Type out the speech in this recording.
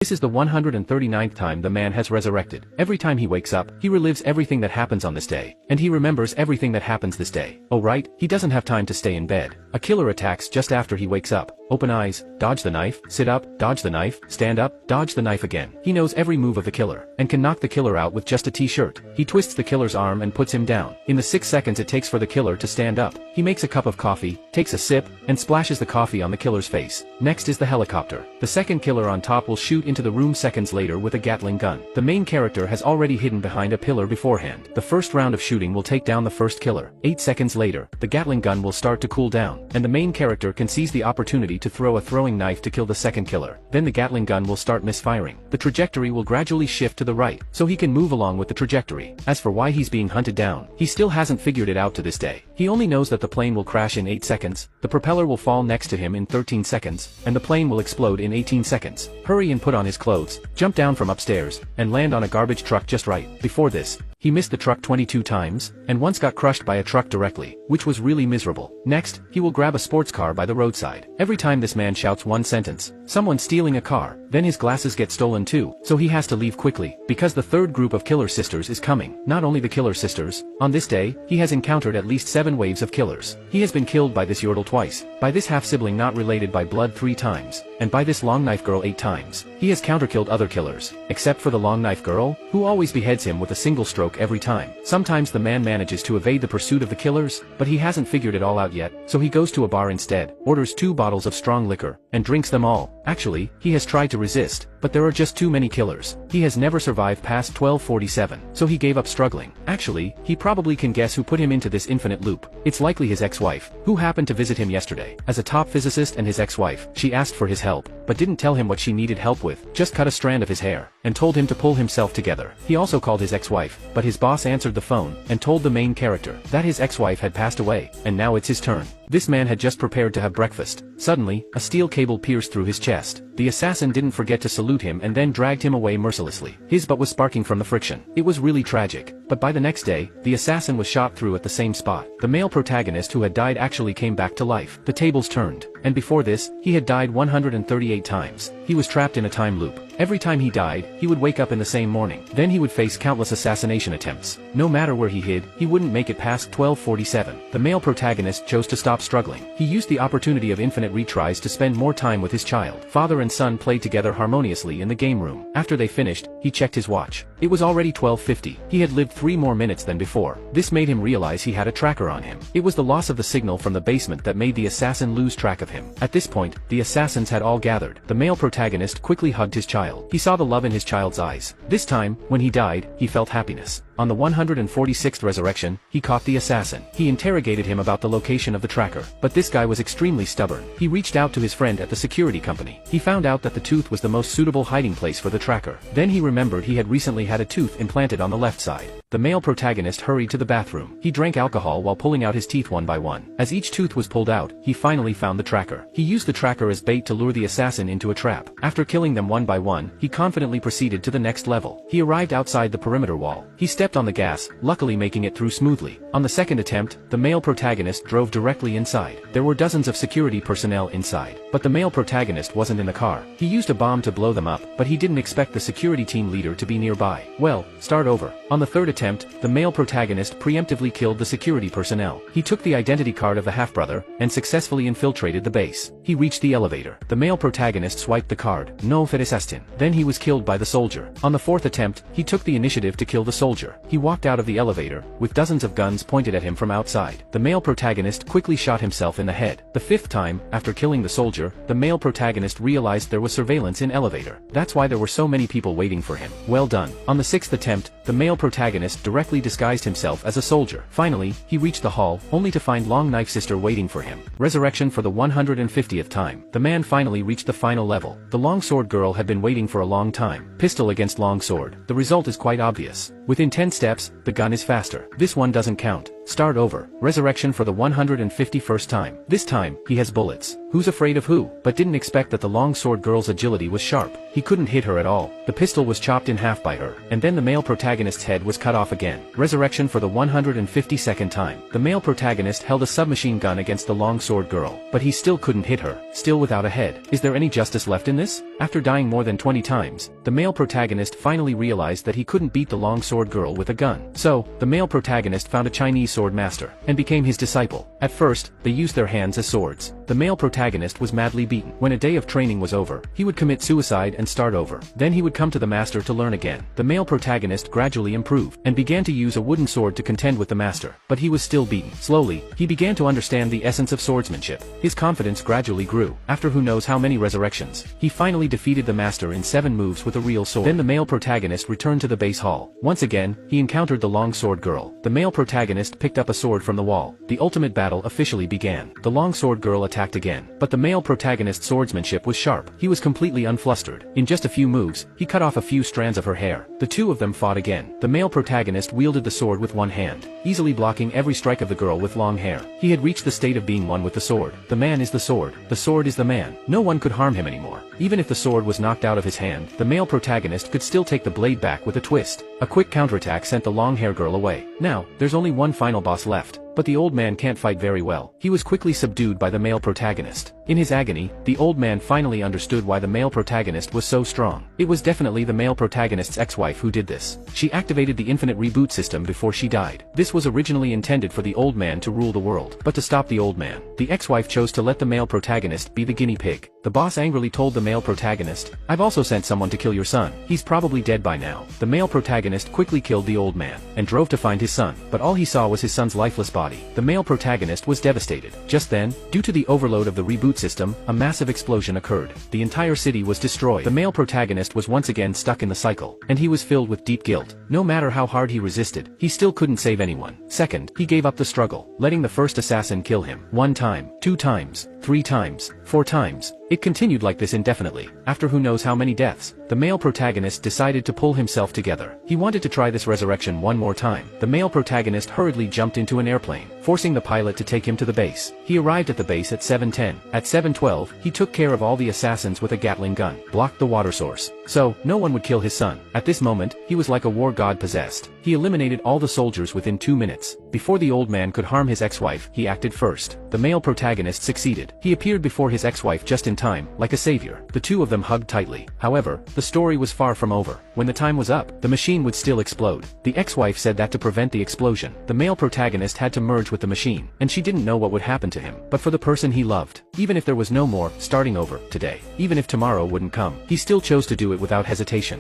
This is the 139th time the man has resurrected. Every time he wakes up, he relives everything that happens on this day. And he remembers everything that happens this day. Oh right, he doesn't have time to stay in bed. A killer attacks just after he wakes up. Open eyes, dodge the knife, sit up, dodge the knife, stand up, dodge the knife again. He knows every move of the killer, and can knock the killer out with just a t-shirt. He twists the killer's arm and puts him down. In the 6 seconds it takes for the killer to stand up, he makes a cup of coffee, takes a sip, and splashes the coffee on the killer's face. Next is the helicopter. The second killer on top will shoot into the room seconds later with a Gatling gun. The main character has already hidden behind a pillar beforehand. The first round of shooting will take down the first killer. 8 seconds later, the Gatling gun will start to cool down, and the main character can seize the opportunity to throw a throwing knife to kill the second killer. Then the Gatling gun will start misfiring. The trajectory will gradually shift to the right, so he can move along with the trajectory. As for why he's being hunted down, he still hasn't figured it out to this day. He only knows that the plane will crash in 8 seconds, the propeller will fall next to him in 13 seconds, and the plane will explode in 18 seconds. Hurry and put on his clothes, jump down from upstairs, and land on a garbage truck just right. Before this, he missed the truck 22 times, and once got crushed by a truck directly, which was really miserable. Next, he will grab a sports car by the roadside. Every time this man shouts one sentence, "Someone's stealing a car," then his glasses get stolen too, so he has to leave quickly, because the third group of killer sisters is coming. Not only the killer sisters, on this day, he has encountered at least 7 waves of killers. He has been killed by this Yordle twice, by this half-sibling not related by blood 3 times, and by this long knife girl 8 times. He has counter-killed other killers, except for the long knife girl, who always beheads him with a single stroke every time. Sometimes the man manages to evade the pursuit of the killers, but he hasn't figured it all out yet, so he goes to a bar instead, orders 2 bottles of strong liquor, and drinks them all. Actually, he has tried to resist, but there are just too many killers. He has never survived past 1247, so he gave up struggling. Actually, he probably can guess who put him into this infinite loop. It's likely his ex-wife, who happened to visit him yesterday. As a top physicist and his ex-wife, she asked for his help, but didn't tell him what she needed help with, just cut a strand of his hair, and told him to pull himself together. He also called his ex-wife, but his boss answered the phone, and told the main character that his ex-wife had passed away, and now it's his turn. This man had just prepared to have breakfast. Suddenly, a steel cable pierced through his chest. The assassin didn't forget to salute him and then dragged him away mercilessly. His butt was sparking from the friction. It was really tragic. But by the next day, the assassin was shot through at the same spot. The male protagonist who had died actually came back to life. The tables turned. And before this, he had died 138 times. He was trapped in a time loop. Every time he died, he would wake up in the same morning. Then he would face countless assassination attempts. No matter where he hid, he wouldn't make it past 1247. The male protagonist chose to stop struggling. He used the opportunity of infinite retries to spend more time with his child. Father and son played together harmoniously in the game room. After they finished, he checked his watch. It was already 12:50. He had lived 3 more minutes than before. This made him realize he had a tracker on him. It was the loss of the signal from the basement that made the assassin lose track of him. At this point, the assassins had all gathered. The male protagonist quickly hugged his child. He saw the love in his child's eyes. This time, when he died, he felt happiness. On the 146th resurrection, he caught the assassin. He interrogated him about the location of the tracker, but this guy was extremely stubborn. He reached out to his friend at the security company. He found out that the tooth was the most suitable hiding place for the tracker. Then he remembered he had recently had a tooth implanted on the left side. The male protagonist hurried to the bathroom. He drank alcohol while pulling out his teeth one by one. As each tooth was pulled out, he finally found the tracker. He used the tracker as bait to lure the assassin into a trap. After killing them one by one, he confidently proceeded to the next level. He arrived outside the perimeter wall. He stepped on the gas, luckily making it through smoothly. On the second attempt, the male protagonist drove directly inside. There were dozens of security personnel inside, but the male protagonist wasn't in the car. He used a bomb to blow them up, but he didn't expect the security team leader to be nearby. Well, start over. On the third attempt, the male protagonist preemptively killed the security personnel. He took the identity card of the half-brother, and successfully infiltrated the base. He reached the elevator. The male protagonist swiped the card. No Ferisastin. Then he was killed by the soldier. On the fourth attempt, he took the initiative to kill the soldier. He walked out of the elevator, with dozens of guns pointed at him from outside. The male protagonist quickly shot himself in the head. The fifth time, after killing the soldier, the male protagonist realized there was surveillance in elevator. That's why there were so many people waiting for him. Well done. On the sixth attempt, the male protagonist directly disguised himself as a soldier. Finally, he reached the hall, only to find Long Knife Sister waiting for him. Resurrection for the 150th time. The man finally reached the final level. The longsword girl had been waiting for a long time. Pistol against longsword. The result is quite obvious. Within 10 steps, the gun is faster. This one doesn't count. Start over. Resurrection for the 151st time. This time, he has bullets. Who's afraid of who? But didn't expect that the longsword girl's agility was sharp. He couldn't hit her at all. The pistol was chopped in half by her. And then the male protagonist's head was cut off again. Resurrection for the 152nd time. The male protagonist held a submachine gun against the longsword girl. But he still couldn't hit her. Still without a head. Is there any justice left in this? After dying more than 20 times, the male protagonist finally realized that he couldn't beat the longsword girl with a gun. So, the male protagonist found a Chinese sword master, and became his disciple. At first, they used their hands as swords. The male protagonist was madly beaten. When a day of training was over, he would commit suicide and start over. Then he would come to the master to learn again. The male protagonist gradually improved, and began to use a wooden sword to contend with the master. But he was still beaten. Slowly, he began to understand the essence of swordsmanship. His confidence gradually grew. After who knows how many resurrections, he finally defeated the master in 7 moves with a real sword. Then the male protagonist returned to the base hall. Once again, he encountered the longsword girl. The male protagonist picked up a sword from the wall. The ultimate battle officially began. The longsword girl attacked again. But the male protagonist's swordsmanship was sharp. He was completely unflustered. In just a few moves, he cut off a few strands of her hair. The two of them fought again. The male protagonist wielded the sword with one hand, easily blocking every strike of the girl with long hair. He had reached the state of being one with the sword. The man is the sword. The sword is the man. No one could harm him anymore. Even if the sword was knocked out of his hand, the male protagonist could still take the blade back with a twist. A quick counterattack sent the long-hair girl away. Now, there's only one final boss left. But the old man can't fight very well. He was quickly subdued by the male protagonist. In his agony, the old man finally understood why the male protagonist was so strong. It was definitely the male protagonist's ex-wife who did this. She activated the infinite reboot system before she died. This was originally intended for the old man to rule the world. But to stop the old man, the ex-wife chose to let the male protagonist be the guinea pig. The boss angrily told the male protagonist, "I've also sent someone to kill your son. He's probably dead by now." The male protagonist quickly killed the old man, and drove to find his son. But all he saw was his son's lifeless body. The male protagonist was devastated. Just then, due to the overload of the reboot system, a massive explosion occurred. The entire city was destroyed. The male protagonist was once again stuck in the cycle, and he was filled with deep guilt. No matter how hard he resisted, he still couldn't save anyone. Second, he gave up the struggle, letting the first assassin kill him. 1 time, 2 times, 3 times, 4 times. It continued like this indefinitely. After who knows how many deaths, the male protagonist decided to pull himself together. He wanted to try this resurrection one more time. The male protagonist hurriedly jumped into an airplane, forcing the pilot to take him to the base. He arrived at the base at 7:10. At 7:12, he took care of all the assassins with a Gatling gun, blocked the water source, so no one would kill his son. At this moment, he was like a war god possessed. He eliminated all the soldiers within 2 minutes. Before the old man could harm his ex-wife, he acted first. The male protagonist succeeded. He appeared before his ex-wife just in time, like a savior. The two of them hugged tightly. However, the story was far from over. When the time was up, the machine would still explode. The ex-wife said that to prevent the explosion, the male protagonist had to merge with the machine, and she didn't know what would happen to him. But for the person he loved, even if there was no more starting over today, even if tomorrow wouldn't come, he still chose to do it without hesitation.